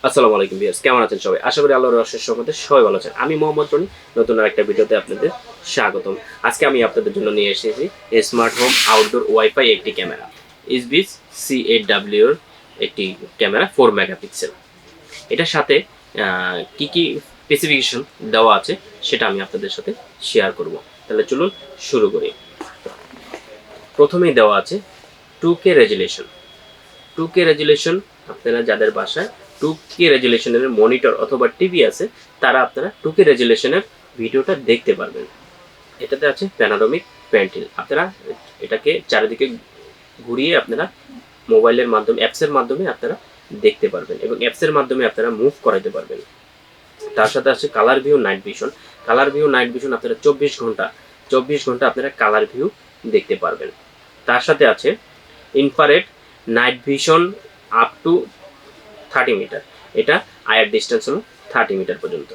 আসসালামু আলাইকুম ভিউয়ার্স, কেমন আছেন সবাই? আশা করি আল্লাহর অশেষ রহমতে সবাই ভালো আছেন। আমি মোহাম্মদ রনি, নতুন আরেকটা ভিডিওতে আপনাদের স্বাগতম। আজকে আমি আপনাদের জন্য নিয়ে এসেছি স্মার্ট হোম আউটডোর ওয়াইফাই একটি ক্যামেরা, EZVIZ C8W এর একটি ক্যামেরা 4 মেগাপিক্সেল। এটার সাথে কি কি স্পেসিফিকেশন দেওয়া আছে সেটা আমি আপনাদের সাথে শেয়ার করব। তাহলে চলুন শুরু করি। প্রথমেই দেওয়া আছে 2K রেজুলেশন। 2K রেজুলেশন আপনারা যাদের বাসায় 2K রেজুলেশনের মনিটর অথবা টিভি আছে তারা আপনারা 2K রেজুলেশনের ভিডিওটা দেখতে পারবেন। এটাতে আছে প্যানোরামিক প্যান্টেল। আপনারা এটাকে চারিদিকে ঘুরিয়ে আপনারা মোবাইলের মাধ্যমে অ্যাপসের মাধ্যমে আপনারা দেখতে পারবেন এবং অ্যাপসের মাধ্যমে আপনারা মুভ করাতে পারবেন। তার সাথে আছে colour view night vision. Colour view night vision আপনারা 24 ঘন্টা আপনারা কালার ভিউ দেখতে পারবেন। তার সাথে আছে infrared night vision up to 30 metre. এটা আয়ার ডিস্টেন্স হলো 30 মিটার পর্যন্ত।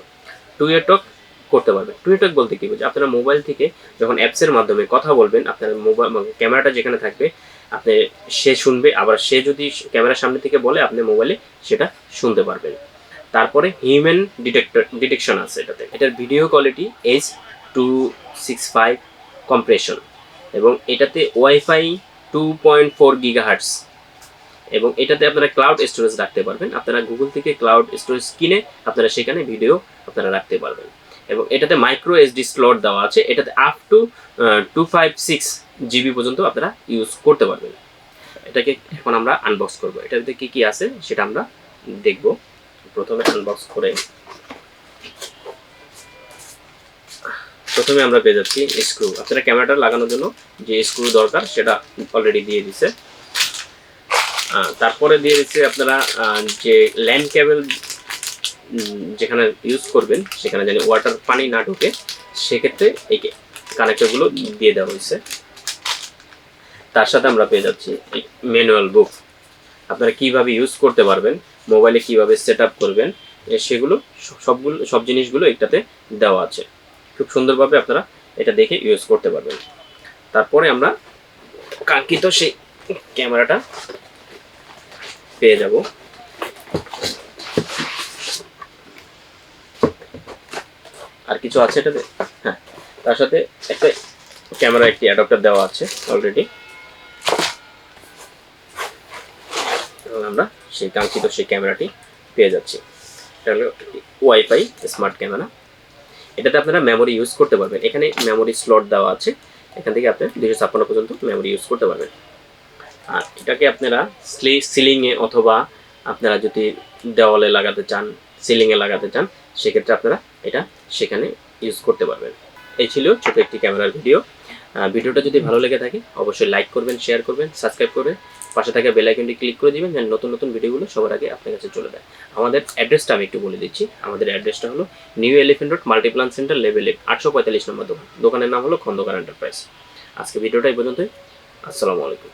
2-way টক করতে পারবেন। 2-way টক বলতে কি বোঝায়? আপনারা মোবাইল থেকে যখন অ্যাপসের মাধ্যমে কথা বলবেন, আপনার মোবাইল ক্যামেরাটা যেখানে থাকবে আপনি সে শুনবে, আবার সে যদি ক্যামেরার সামনে থেকে বলে আপনি মোবাইলে সেটা শুনতে পারবেন। তারপরে হিউম্যান ডিটেকশন আছে এটাতে। এটার ভিডিও কোয়ালিটি H265 কম্প্রেশন এবং এটাতে ওয়াইফাই 2.4 গিগাহার্টজ এবং এটাতে আপনারা ক্লাউড স্টোরেজ রাখতে পারবেন। আপনারা গুগল থেকে ক্লাউড স্টোরেজ কিনে আপনারা সেখানে ভিডিও আপনারা রাখতে পারবেন এবং এটাতে মাইক্রোএসডি স্লট দেওয়া আছে। এটাতে আপ টু 256 জিবি পর্যন্ত আপনারা ইউজ করতে পারবেন। এটাকে এখন আমরা আনবক্স করব। এটাতে কি কি আছে সেটা আমরা দেখব। প্রথমে আনবক্স করে প্রথমে আমরা পেয়ে যাচ্ছি স্ক্রু। আপনারা ক্যামেরাটা লাগানোর জন্য যে স্ক্রু দরকার সেটা অলরেডি দিয়ে দিছে। তারপরে দিয়ে দিচ্ছে আপনারা যে ল্যান্ড কেবল যেখানে ইউজ করবেন সেখানে যেন ওয়াটার পানি না ঢোকে সেক্ষেত্রে এই কানেক্টরগুলো দিয়ে দেওয়া হয়েছে। তার সাথে আমরা পেয়ে যাচ্ছি ম্যানুয়াল বুক। আপনারা কিভাবে ইউজ করতে পারবেন, মোবাইলে কিভাবে সেট আপ করবেন সেগুলো সব জিনিসগুলো এটাতে দেওয়া আছে। খুব সুন্দরভাবে আপনারা এটা দেখে ইউজ করতে পারবেন। তারপরে আমরা কাঙ্ক্ষিত সেই ক্যামেরাটা পেয়ে যাব। আর কিছু আছে এটাতে? হ্যাঁ, তার সাথে একটা ক্যামেরা একটি অ্যাডাপ্টার দেওয়া আছে অলরেডি এবং আমরা সেই কাঙ্ক্ষিত সেই ক্যামেরাটি পেয়ে যাচ্ছি। এটা হলো ওয়াইফাই স্মার্ট ক্যামেরা। এটাতে আপনারা মেমোরি ইউজ করতে পারবেন। এখানে মেমোরি স্লট দেওয়া আছে, এখান থেকে আপনি 256 পর্যন্ত মেমোরি ইউজ করতে পারবেন। আর এটাকে আপনারা সিলিংয়ে অথবা আপনারা যদি দেওয়ালে লাগাতে চান, সিলিংয়ে লাগাতে চান, সেক্ষেত্রে আপনারা এটা সেখানে ইউজ করতে পারবেন। এই ছিল ছোট একটি ক্যামেরার ভিডিও। ভিডিওটা যদি ভালো লেগে থাকে অবশ্যই লাইক করবেন, শেয়ার করবেন, সাবস্ক্রাইব করবেন, পাশে থাকা বেল আইকনটি ক্লিক করে দিবেন যেন নতুন নতুন ভিডিওগুলো সবার আগে আপনার কাছে চলে যায়। আমাদের অ্যাড্রেসটা আমি একটু বলে দিচ্ছি। আমাদের অ্যাড্রেসটা হলো new elephant road, Multiplan centre, level 8, 845 নম্বর দোকান। দোকানের নাম হলো খন্দকার এন্টারপ্রাইজ। আজকে ভিডিওটা এই পর্যন্তই। আসসালামু আলাইকুম।